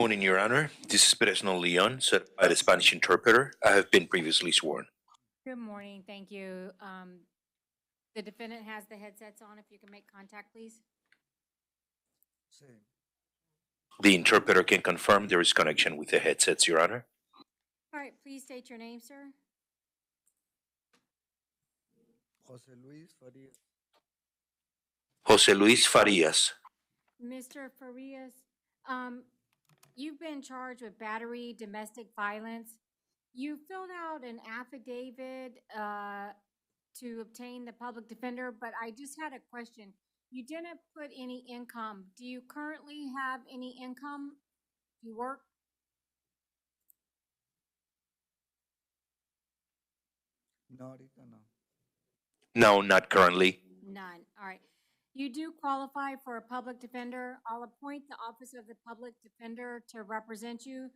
Morning, Your Honor. This is Peresno Leon, certified Spanish interpreter. I have been previously sworn. Good morning, thank you. The defendant has the headsets on. If you can make contact, please. Sí. The interpreter can confirm there is connection with the headsets, Your Honor. All right, please state your name, sir. José Luis Farías. Jose Luis Farias. Mr. Farias, you've been charged with battery, domestic violence. You filled out an affidavit to obtain the public defender, but I just had a question. You didn't put any income. Do you currently have any income? Do you work? No, ahorita no. No, not currently. None. All right. You do qualify for a public defender. I'll appoint the Office of the Public Defender to represent you.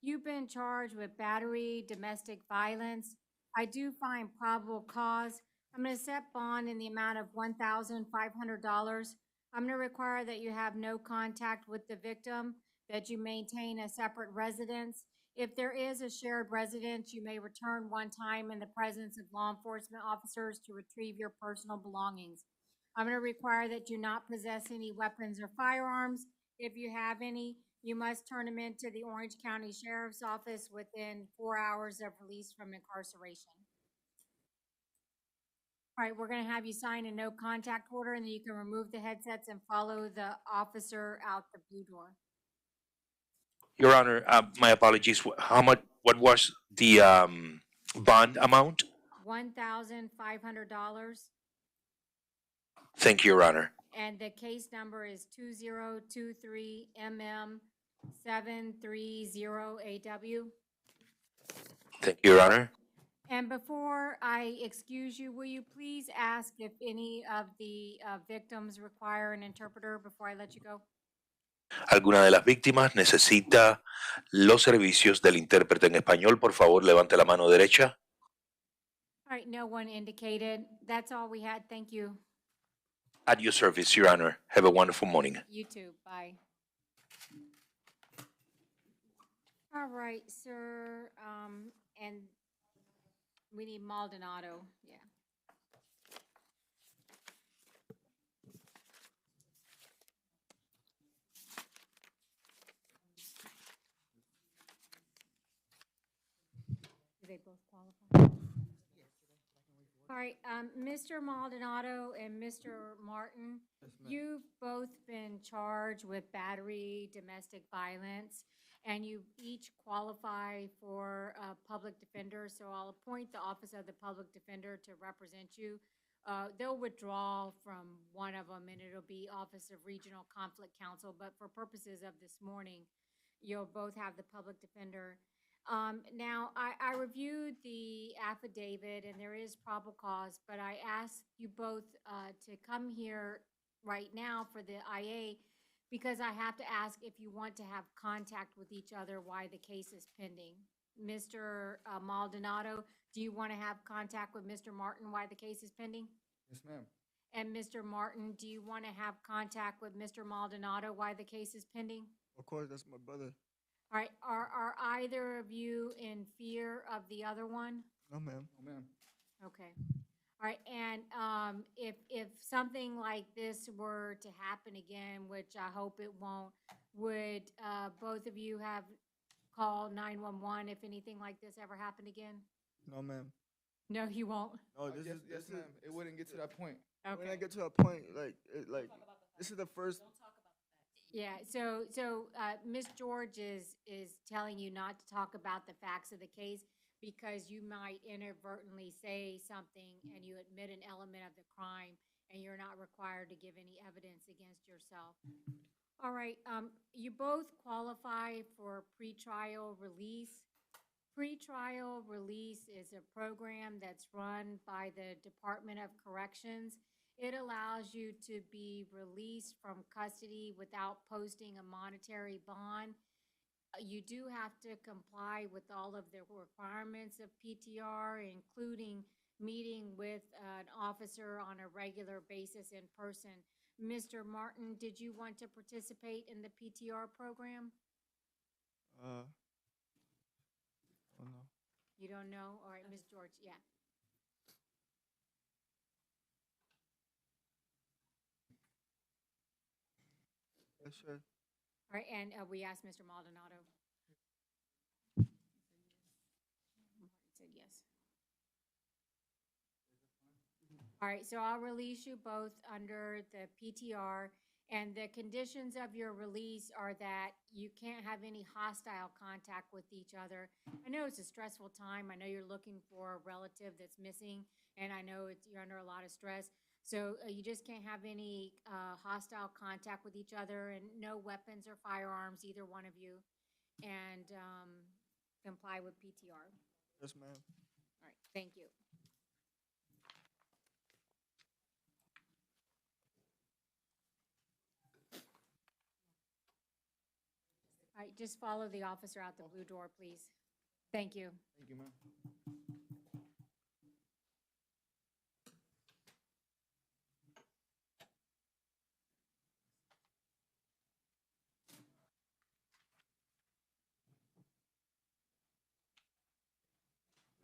You've been charged with battery, domestic violence. I do find probable cause. I'm going to set bond in the amount of $1,500. I'm going to require that you have no contact with the victim, that you maintain a separate residence. If there is a shared residence, you may return one time in the presence of law enforcement officers to retrieve your personal belongings. I'm going to require that you not possess any weapons or firearms. If you have any, you must turn them into the Orange County Sheriff's Office within 4 hours of release from incarceration. All right, we're going to have you sign a no contact order, and then you can remove the headsets and follow the officer out the blue door. Your Honor, my apologies. How much? What was the bond amount? $1,500. Thank you, Your Honor. And the case number is 2023 MM 730AW. Thank you, Your Honor. And before I excuse you, will you please ask if any of the victims require an interpreter before I let you go? ¿Alguna de las víctimas necesita los servicios del intérprete en español? Por favor, levante la mano derecha. All right, no one indicated. That's all we had. Thank you. At your service, Your Honor. Have a wonderful morning. You too. Bye. All right, sir. And we need Maldonado. Yeah. Do they both qualify? All right, Mr. Maldonado and Mr. Martin, Yes, ma'am. you've both been charged with battery, domestic violence, and you each qualify for a public defender. So I'll appoint the Office of the Public Defender to represent you. They'll withdraw from one of them, and it'll be Office of Regional Conflict Counsel. But for purposes of this morning, you'll both have the public defender. Now, I reviewed the affidavit and there is probable cause, but I asked you both to come here right now for the IA because I have to ask if you want to have contact with each other while the case is pending. Mr. Maldonado, do you want to have contact with Mr. Martin while the case is pending? Yes, ma'am. And Mr. Martin, do you want to have contact with Mr. Maldonado while the case is pending? Of course, that's my brother. All right, are either of you in fear of the other one? No, ma'am. No, ma'am. Okay. All right, and if something like this were to happen again, which I hope it won't, would both of you have called 911 if anything like this ever happened again? No, ma'am. No, you won't. No, Yes, ma'am. It wouldn't get to that point. When I Okay. get to a point, this is the first. Yeah, so Ms. George is telling you not to talk about the facts of the case because you might inadvertently say something and you admit an element of the crime and you're not required to give any evidence against yourself. All right, you both qualify for pretrial release. Pretrial release is a program that's run by the Department of Corrections. It allows you to be released from custody without posting a monetary bond. You do have to comply with all of the requirements of PTR, including meeting with an officer on a regular basis in person. Mr. Martin, did you want to participate in the PTR program? You don't know? All right, Ms. George, yeah. Yes, sir. All right, and we asked Mr. Maldonado. Martin said yes. All right, so I'll release you both under the PTR, and the conditions of your release are that you can't have any hostile contact with each other. I know it's a stressful time. I know you're looking for a relative that's missing, and I know you're under a lot of stress. So you just can't have any hostile contact with each other, and no weapons or firearms, either one of you, and comply with PTR. Yes, ma'am. All right, thank you. All right, just follow the officer out the blue door, please. Thank you. Thank you, ma'am.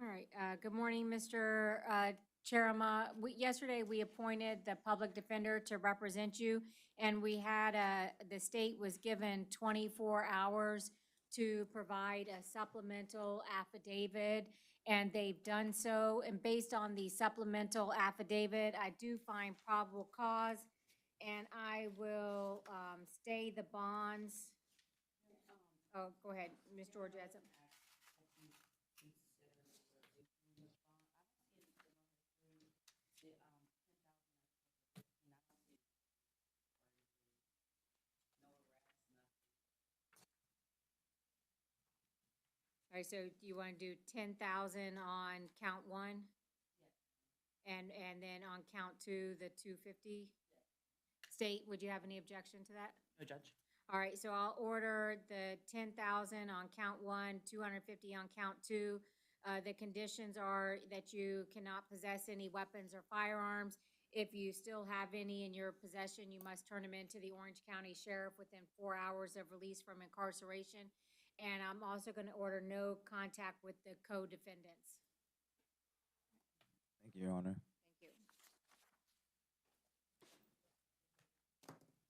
All right, good morning, Mr. Cherama. Yesterday, we appointed the public defender to represent you, and we had, the state was given 24 hours to provide a supplemental affidavit, and they've done so. And based on the supplemental affidavit, I do find probable cause, and I will stay the bonds. Oh, go ahead, Ms. George has something. All right, so do you want to do 10,000 on count one? And then on count two, the 250? State, would you have any objection to that? No, Judge. All right, so I'll order the 10,000 on count one, 250 on count two. The conditions are that you cannot possess any weapons or firearms. If you still have any in your possession, you must turn them into the Orange County Sheriff within 4 hours of release from incarceration. And I'm also going to order no contact with the co-defendants. Thank you, Your Honor. Thank you.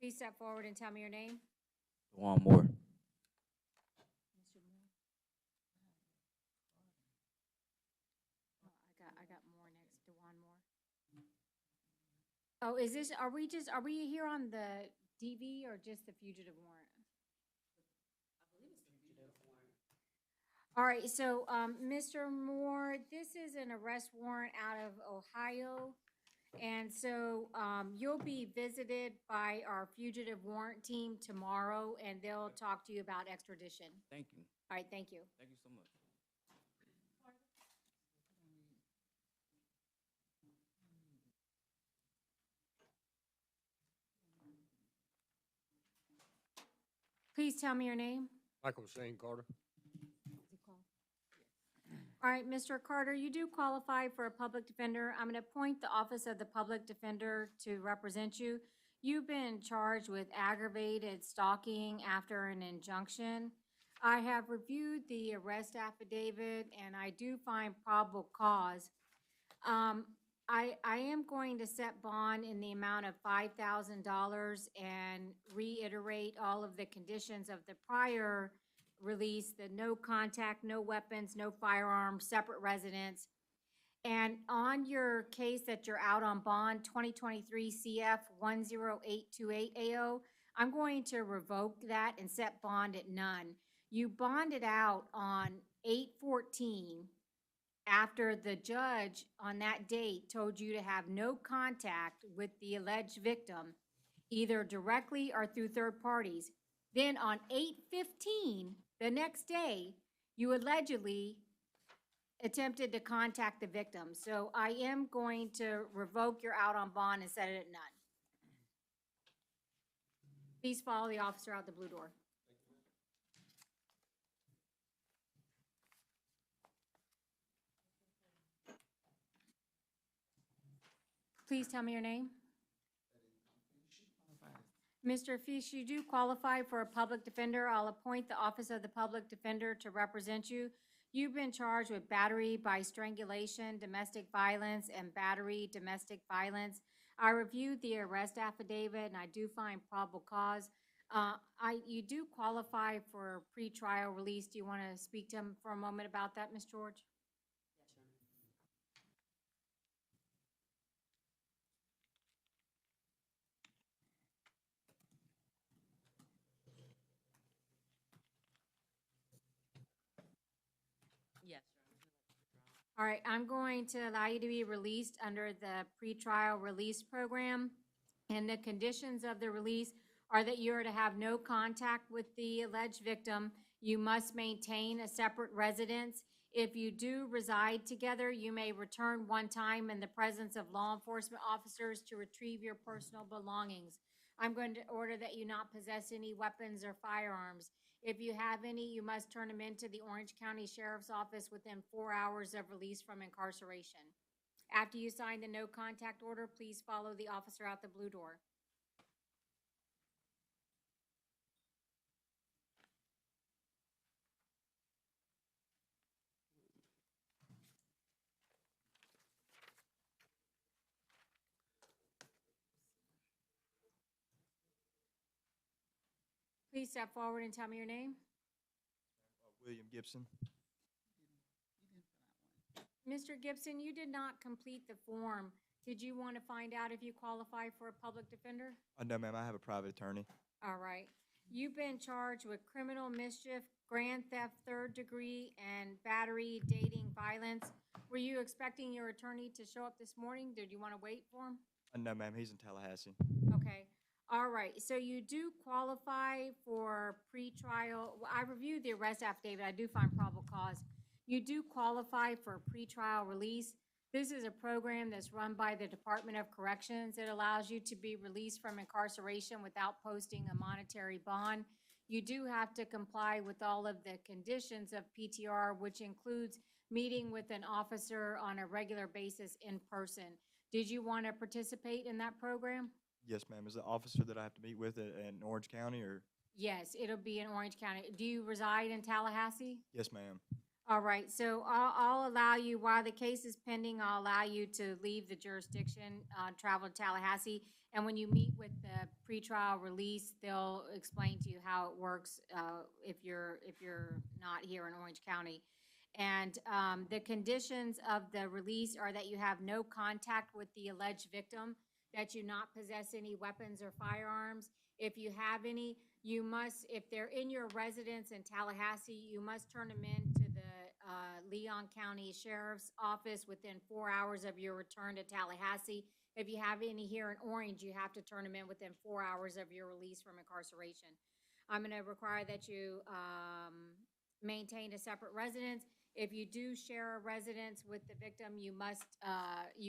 Please step forward and tell me your name. Dewan Moore. Mr. Moore. Oh, I got more next, Dewan Moore. Oh, are we here on the DV or just the fugitive warrant? All right, so, Mr. Moore, this is an arrest warrant out of Ohio. And so, you'll be visited by our fugitive warrant team tomorrow, and they'll talk to you about extradition. Thank you. All right, thank you. Thank you so much. Please tell me your name. Michael Shane Carter. All right, Mr. Carter, you do qualify for a public defender. I'm going to appoint the Office of the Public Defender to represent you. You've been charged with aggravated stalking after an injunction. I have reviewed the arrest affidavit, and I do find probable cause. I am going to set bond in the amount of $5,000 and reiterate all of the conditions of the prior release, the no contact, no weapons, no firearms, separate residence. And on your case that you're out on bond, 2023 CF 10828 AO, I'm going to revoke that and set bond at none. You bonded out on 8/14 after the judge on that date told you to have no contact with the alleged victim, either directly or through third parties. Then on 8/15, the next day, you allegedly attempted to contact the victim. So I am going to revoke your out on bond and set it at none. Please follow the officer out the blue door. Please tell me your name. Mr. Fish, you do qualify for a public defender. I'll appoint the Office of the Public Defender to represent you. You've been charged with battery by strangulation, domestic violence, and battery domestic violence. I reviewed the arrest affidavit, and I do find probable cause. You do qualify for pretrial release. Do you want to speak to him for a moment about that, Ms. George? Yes. All right, I'm going to allow you to be released under the pretrial release program. And the conditions of the release are that you are to have no contact with the alleged victim. You must maintain a separate residence. If you do reside together, you may return one time in the presence of law enforcement officers to retrieve your personal belongings. I'm going to order that you not possess any weapons or firearms. If you have any, you must turn them into the Orange County Sheriff's Office within 4 hours of release from incarceration. After you sign the no contact order, please follow the officer out the blue door. Please step forward and tell me your name. William Gibson. Mr. Gibson, you did not complete the form. Did you want to find out if you qualify for a public defender? No, ma'am, I have a private attorney. All right. You've been charged with criminal mischief, grand theft, third degree, and battery, dating, violence. Were you expecting your attorney to show up this morning? Did you want to wait for him? No, ma'am, he's in Tallahassee. Okay. All right. So you do qualify for pretrial. I reviewed the arrest affidavit. I do find probable cause. You do qualify for pretrial release. This is a program that's run by the Department of Corrections. It allows you to be released from incarceration without posting a monetary bond. You do have to comply with all of the conditions of PTR, which includes meeting with an officer on a regular basis in person. Did you want to participate in that program? Yes, ma'am. Is the officer that I have to meet with in Orange County or? Yes, it'll be in Orange County. Do you reside in Tallahassee? Yes, ma'am. All right, so I'll allow you, while the case is pending, I'll allow you to leave the jurisdiction, travel to Tallahassee. And when you meet with the pretrial release, they'll explain to you how it works if you're not here in Orange County. And the conditions of the release are that you have no contact with the alleged victim, that you not possess any weapons or firearms. If you have any, you must, if they're in your residence in Tallahassee, you must turn them in to the Leon County Sheriff's Office within 4 hours of your return to Tallahassee. If you have any here in Orange, you have to turn them in within 4 hours of your release from incarceration. I'm going to require that you maintain a separate residence. If you do share a residence with the victim, you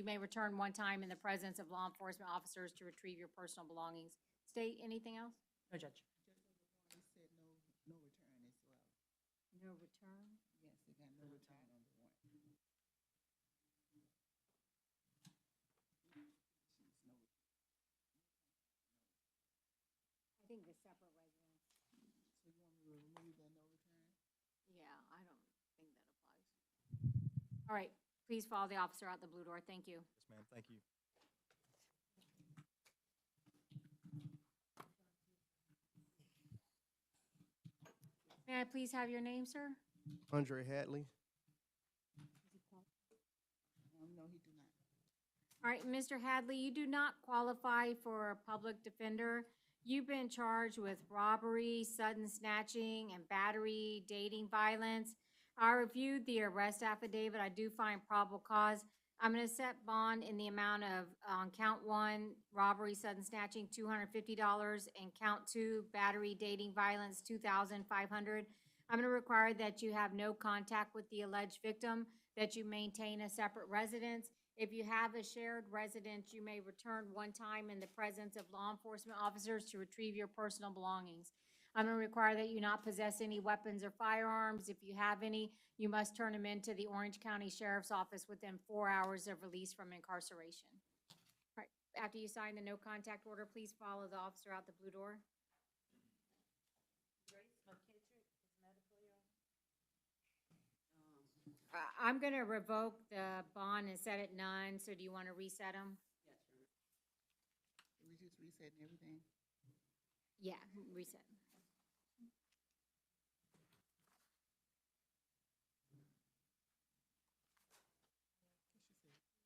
may return one time in the presence of law enforcement officers to retrieve your personal belongings. State, anything else? No, Judge. He said no return as well. No return? Yes, they got no return on the warrant. I think the separate residence. So you want me to remove that no return? Yeah, I don't think that applies. All right, please follow the officer out the blue door. Thank you. Yes, ma'am. Thank you. May I please have your name, sir? Andre Hadley. No, he do not. All right, Mr. Hadley, you do not qualify for a public defender. You've been charged with robbery, sudden snatching, and battery, dating violence. I reviewed the arrest affidavit. I do find probable cause. I'm going to set bond in the amount of, on count 1, robbery, sudden snatching, $250, and count 2, battery, dating violence, $2,500. I'm going to require that you have no contact with the alleged victim, that you maintain a separate residence. If you have a shared residence, you may return one time in the presence of law enforcement officers to retrieve your personal belongings. I'm going to require that you not possess any weapons or firearms. If you have any, you must turn them into the Orange County Sheriff's Office within 4 hours of release from incarceration. All right, after you sign the no contact order, please follow the officer out the blue door. I'm going to revoke the bond and set it none, so do you want to reset them? We just resetting everything. Yeah, reset.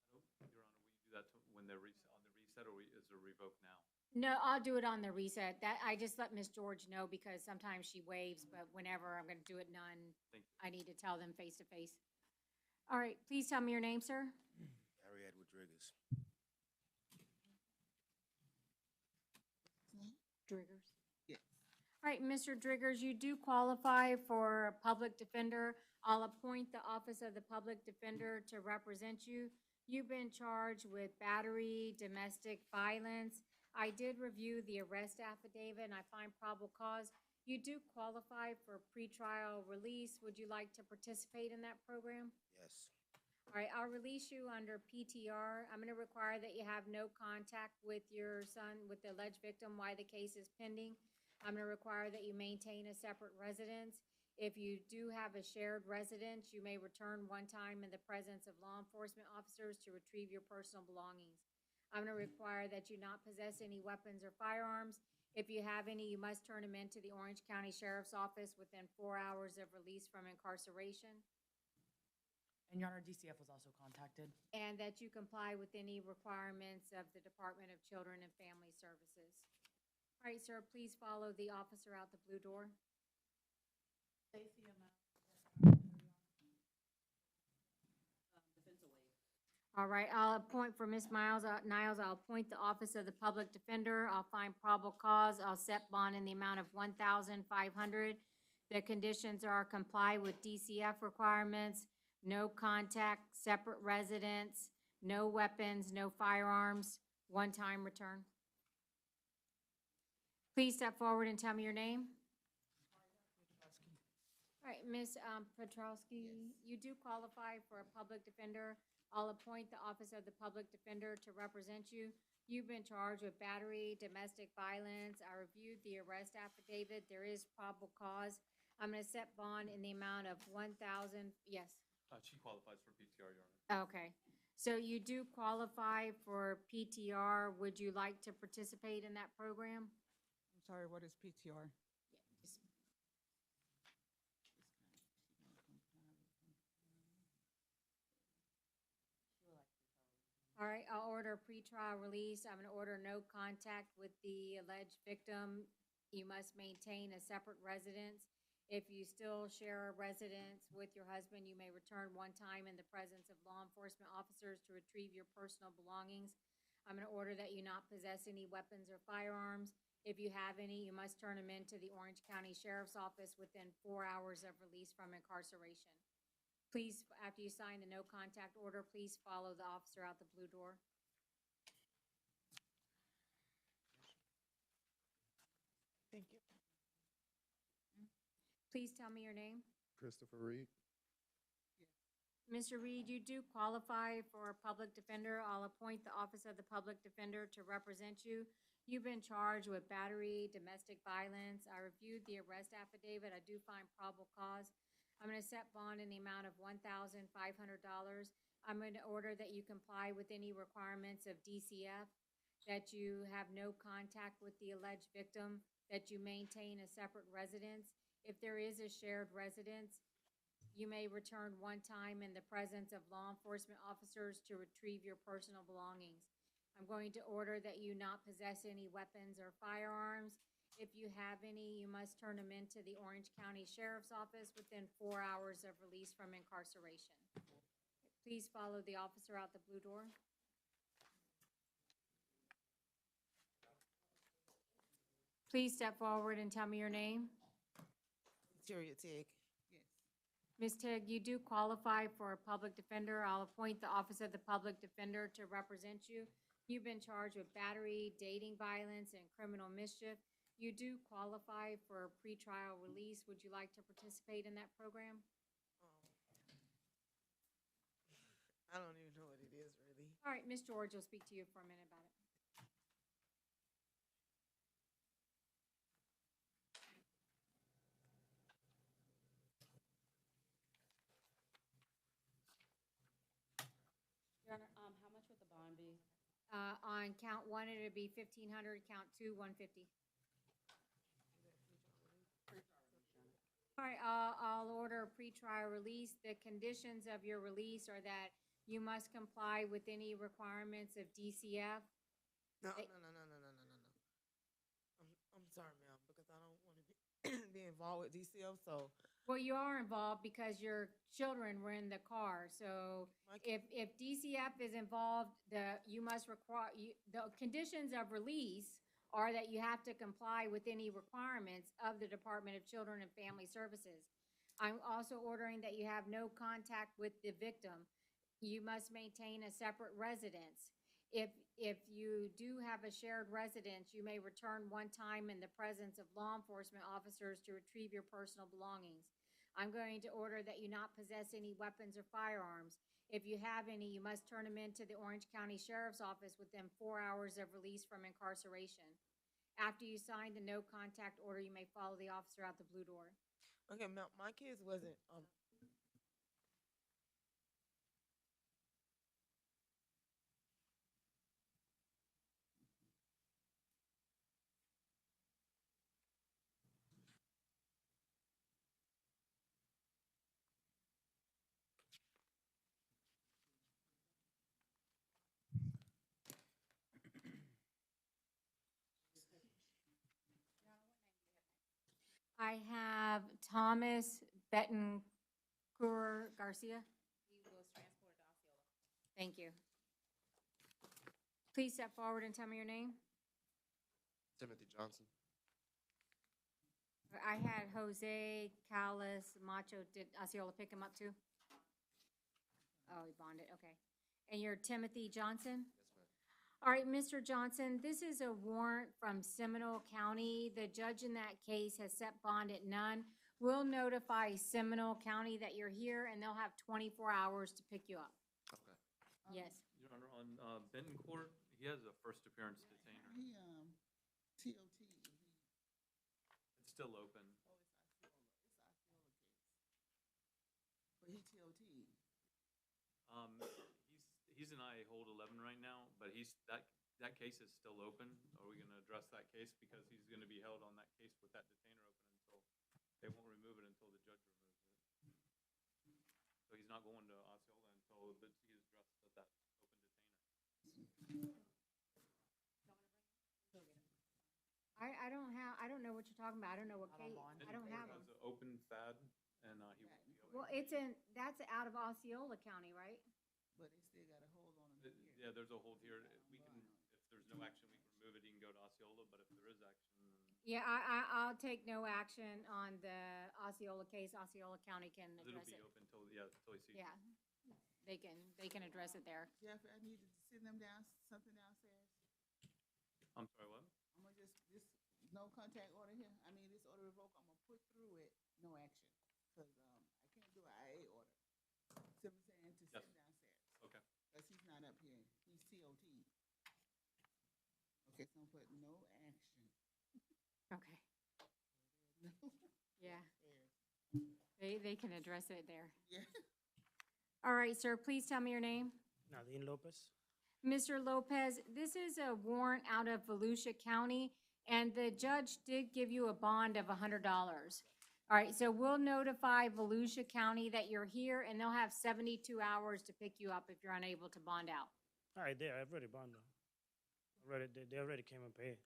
Your Honor, will you do that when they're on the reset, or is it revoked now? No, I'll do it on the reset. That, I just let Miss George know because sometimes she waves, but whenever I'm going to do it none, Thank you. I need to tell them face to face. All right, please tell me your name, sir. Gary Edward Driggers. Driggers. Yes. All right, Mr. Driggers, you do qualify for a public defender. I'll appoint the Office of the Public Defender to represent you. You've been charged with battery, domestic violence. I did review the arrest affidavit and I find probable cause. You do qualify for pretrial release. Would you like to participate in that program? Yes. All right, I'll release you under PTR. I'm gonna require that you have no contact with your son, with the alleged victim while the case is pending. I'm gonna require that you maintain a separate residence. If you do have a shared residence, you may return one time in the presence of law enforcement officers to retrieve your personal belongings. I'm gonna require that you not possess any weapons or firearms. If you have any, you must turn them into the Orange County Sheriff's Office within 4 hours of release from incarceration. And Your Honor, DCF was also contacted. And that you comply with any requirements of the Department of Children and Family Services. All right, sir, please follow the officer out the blue door. All right, I'll appoint for Ms. Niles, I'll appoint the Office of the Public Defender. I'll find probable cause. I'll set bond in the amount of $1,500. The conditions are comply with DCF requirements, no contact, separate residence, no weapons, no firearms, one-time return. Please step forward and tell me your name. All right, Ms. Petrowski, you do qualify for a public defender. I'll appoint the Office of the Public Defender to represent you. You've been charged with battery, domestic violence. I reviewed the arrest affidavit. There is probable cause. I'm gonna set bond in the amount of 1,000, yes. She qualifies for PTR, Your Honor. Okay, so you do qualify for PTR. Would you like to participate in that program? I'm sorry, what is PTR? All right, I'll order pretrial release. I'm gonna order no contact with the alleged victim. You must maintain a separate residence. If you still share a residence with your husband, you may return one time in the presence of law enforcement officers to retrieve your personal belongings. I'm gonna order that you not possess any weapons or firearms. If you have any, you must turn them into the Orange County Sheriff's Office within 4 hours of release from incarceration. Please, after you sign the no contact order, please follow the officer out the blue door. Thank you. Please tell me your name. Christopher Reed. Mr. Reed, you do qualify for a public defender. I'll appoint the Office of the Public Defender to represent you. You've been charged with battery, domestic violence. I reviewed the arrest affidavit. I do find probable cause. I'm gonna set bond in the amount of $1,500. I'm gonna order that you comply with any requirements of DCF, that you have no contact with the alleged victim, that you maintain a separate residence. If there is a shared residence, you may return one time in the presence of law enforcement officers to retrieve your personal belongings. I'm going to order that you not possess any weapons or firearms. If you have any, you must turn them into the Orange County Sheriff's Office within 4 hours of release from incarceration. Please follow the officer out the blue door. Please step forward and tell me your name. Victoria Tig. Yes. Ms. Tig, you do qualify for a public defender. I'll appoint the Office of the Public Defender to represent you. You've been charged with battery, dating violence, and criminal mischief. You do qualify for pretrial release. Would you like to participate in that program? I don't even know what it is really. All right, Ms. George will speak to you for a minute about it. On count one, it'd be 1,500, count two, 150. All right, I'll order a pretrial release. The conditions of your release are that you must comply with any requirements of DCF. No, Hey. I'm sorry, ma'am, because I don't want to be, be involved with DCF, so Well, you are involved because your children were in the car, so my if DCF is involved, you must require, the conditions of release are that you have to comply with any requirements of the Department of Children and Family Services. I'm also ordering that you have no contact with the victim. You must maintain a separate residence. If you do have a shared residence, you may return one time in the presence of law enforcement officers to retrieve your personal belongings. I'm going to order that you not possess any weapons or firearms. If you have any, you must turn them into the Orange County Sheriff's Office within 4 hours of release from incarceration. After you sign the no contact order, you may follow the officer out the blue door. okay, ma'am, my kids wasn't I have Thomas Bettencourt Garcia. He was transported to Osceola. Thank you. Please step forward and tell me your name. Timothy Johnson. I had Jose Callis Macho. Did Osceola pick him up too? Oh, he bonded, okay. And you're Timothy Johnson? Yes, ma'am. All right, Mr. Johnson, this is a warrant from Seminole County. The judge in that case has set bond at none. We'll notify Seminole County that you're here, and they'll have 24 hours to pick you up. Okay. Yes. Your Honor, on Benton Court, he has a first appearance detainer. He, TOT. It's still open. But he TOT. He's in IA hold 11 right now, but that case is still open. Are we gonna address that case? Because he's gonna be held on that case with that detainer open until, they won't remove it until the judge removes it. So he's not going to Osceola until he's addressed at that open detainer. I don't know what you're talking about. I don't know what Not on case. bond. I don't have Benton them. Court has an open FAD, and he won't be open. Well, that's out of Osceola County, right? But they still got a hold on him here. Yeah, there's a hold here. We can, if there's no action, we can remove it. He can go to Osceola, but if there is action, then Yeah, I'll take no action on the Osceola case. Osceola County can it'll address be it. open till he sees. Yeah, they can address it there. Jeffrey, I need to send them down, something downstairs. I'm sorry, what? I'm gonna just, this, no contact order here. I mean, this order revoked, I'm gonna put through it, no action. Cause, I can't do an IA order. See what I'm saying, to Yes. send downstairs. Okay. Cause he's not up here, he's TOT. Okay, so I'm putting no action. Okay, No. yeah, There. they can address it there. Yeah. All right, sir, please tell me your name. Nadine Lopez. Mr. Lopez, this is a warrant out of Volusia County, and the judge did give you a bond of $100. All right, so we'll notify Volusia County that you're here, and they'll have 72 hours to pick you up if you're unable to bond out. All right, there. I've already bonded. They already came and paid.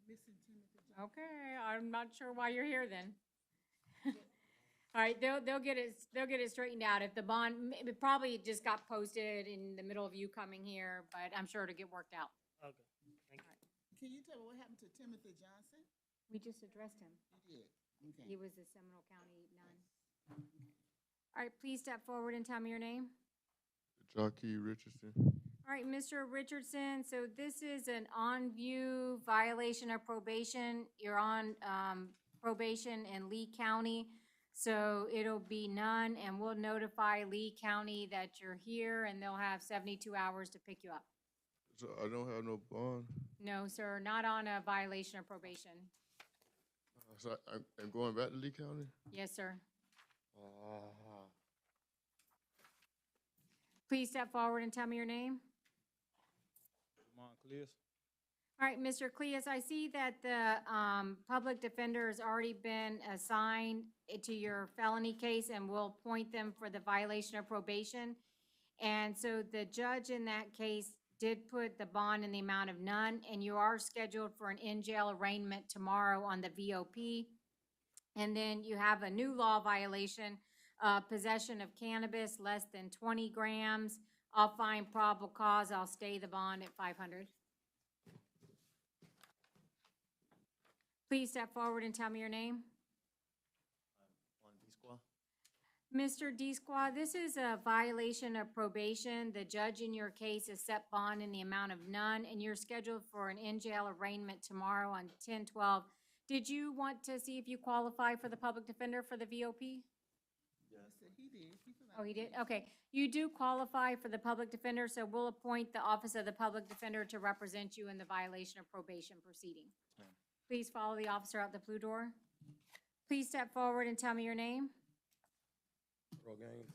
Missing Timothy Johnson. Okay, I'm not sure why you're here then. All right, they'll get it straightened out. If the bond, it probably just got posted in the middle of you coming here, but I'm sure it'll get worked out. Okay, thank you. Can you tell me what happened to Timothy Johnson? We just addressed him. You did, okay. He was the Seminole County nun. All right, please step forward and tell me your name. Jockey Richardson. All right, Mr. Richardson, so this is an on-view violation of probation. You're on probation in Lee County, so it'll be none, and we'll notify Lee County that you're here, and they'll have 72 hours to pick you up. So I don't have no bond. No, sir, not on a violation of probation. So I'm going back to Lee County? Yes, sir. Ah. Please step forward and tell me your name. Moncleus. All right, Mr. Cleus, I see that the public defender has already been assigned to your felony case, and we'll appoint them for the violation of probation. And so the judge in that case did put the bond in the amount of none, and you are scheduled for an in-jail arraignment tomorrow on the VOP. And then you have a new law violation, possession of cannabis less than 20 grams. I'll find probable cause. I'll stay the bond at 500. Please step forward and tell me your name. Juan Disqua. Mr. Disqua, this is a violation of probation. The judge in your case has set bond in the amount of none, and you're scheduled for an in-jail arraignment tomorrow on 10/12. Did you want to see if you qualify for the public defender for the VOP? He did. He filled out Oh, he the did? list. Okay. You do qualify for the public defender, so we'll appoint the office of the public defender to represent you in the violation of probation proceeding. ma'am. Please follow the officer out the blue door. Please step forward and tell me your name. Earl Gaines.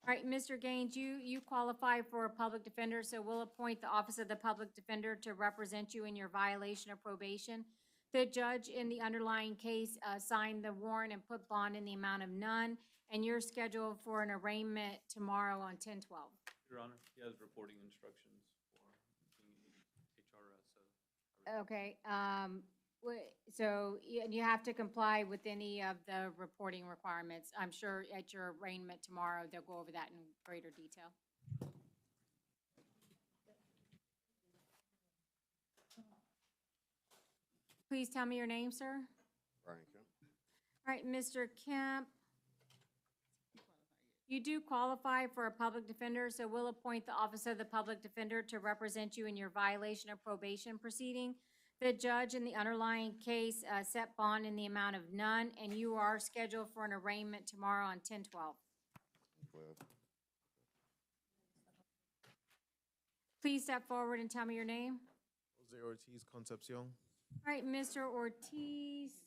All right, Mr. Gaines, you qualify for a public defender, so we'll appoint the office of the public defender to represent you in your violation of probation. The judge in the underlying case signed the warrant and put bond in the amount of none, and you're scheduled for an arraignment tomorrow on 10/12. Your Honor, he has reporting instructions for being HRS. Okay, so you have to comply with any of the reporting requirements. I'm sure at your arraignment tomorrow, they'll go over that in greater detail. Please tell me your name, sir. Brian Kemp. All right, Mr. Kemp, you do qualify for a public defender, so we'll appoint the office of the public defender to represent you in your violation of probation proceeding. The judge in the underlying case set bond in the amount of none, and you are scheduled for an arraignment tomorrow on 10/12. Well, Please step forward and tell me your name. Jose Ortiz Concepcion. All right, Mr. Ortiz,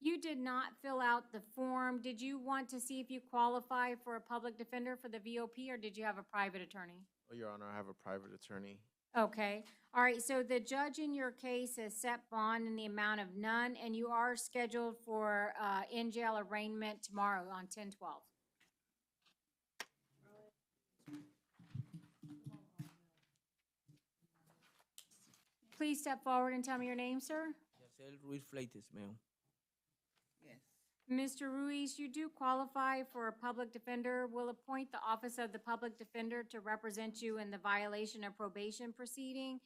you did not fill out the form. Did you want to see if you qualify for a public defender for the VOP, or did you have a private attorney? Oh, Your Honor, I have a private attorney. Okay, all right, so the judge in your case has set bond in the amount of none, and you are scheduled for in-jail arraignment tomorrow on 10/12. Please step forward and tell me your name, sir. Yacel Ruiz Fleites, ma'am. Yes. Mr. Ruiz, you do qualify for a public defender. We'll appoint the office of the public defender to represent you in the violation of probation proceeding.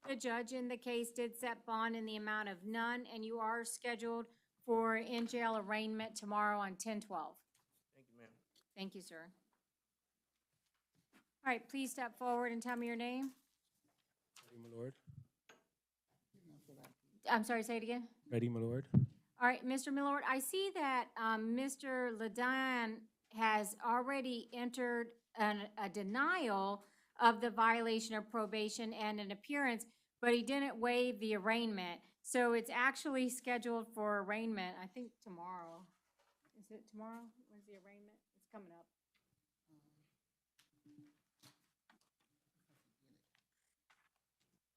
The judge in the case did set bond in the amount of none, and you are scheduled for in-jail arraignment tomorrow on 10/12. Thank you, ma'am. Thank you, sir. All right, please step forward and tell me your name. Ready, my lord? I'm sorry, say it again. Ready, my lord? All right, Mr. Millard, I see that Mr. Ledan has already entered a denial of the violation of probation and an appearance, but he didn't waive the arraignment. So it's actually scheduled for arraignment, I think tomorrow. Is it tomorrow? When's the arraignment? It's coming up.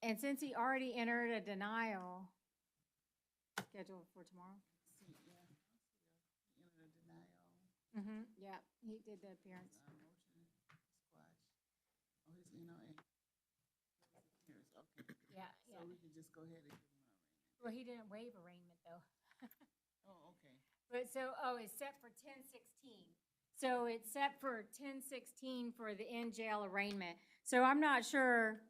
And since he already entered a denial, scheduled for tomorrow? See, yeah. In a denial, Mm-hmm, yeah, he did the appearance. motion, squash. Oh, he's, and. Here's, okay. Yeah, So we can just go ahead and give him an arraignment. Well, he didn't waive arraignment, though. Oh, okay. But so, it's set for 10/16. So it's set for 10/16 for the in-jail arraignment. So I'm not sure,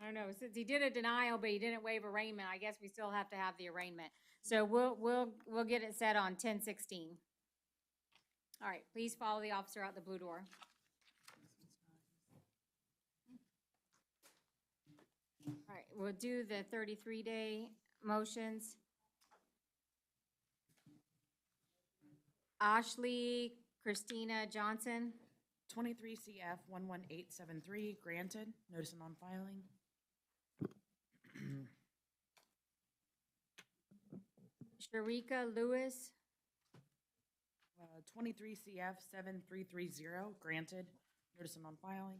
I don't know, since he did a denial, but he didn't waive arraignment, I guess we still have to have the arraignment. So we'll get it set on 10/16. All right, please follow the officer out the blue door. All right, we'll do the 33-day motions. Ashley Christina Johnson. 23 CF 11873, granted. Notice of non-filing. Sharika Lewis. 23 CF 7330, granted. notice and on filing.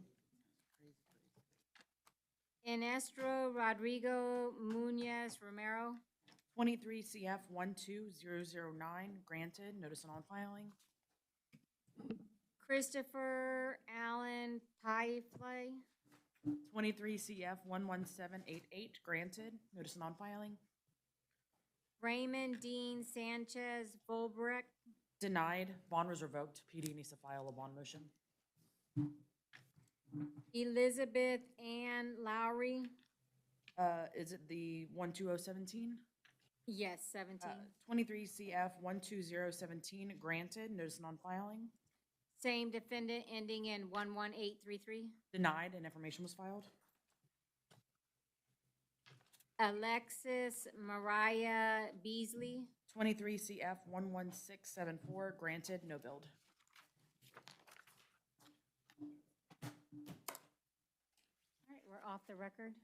Inestro Rodrigo Munoz Romero. 23 CF 12009, granted, notice and on filing. Christopher Allen Pyfle. 23 CF 11788, granted, notice and on filing. Raymond Dean Sanchez Volbrick. Denied, bond was revoked. PD needs to file a bond motion. Elizabeth Ann Lowry. Is it the 12017? Yes, 17. 23 CF 12017, granted, notice and on filing. Same defendant ending in 11833. Denied, and information was filed. Alexis Mariah Beasley. 23 CF 11674, granted, no billed. All right, we're off the record.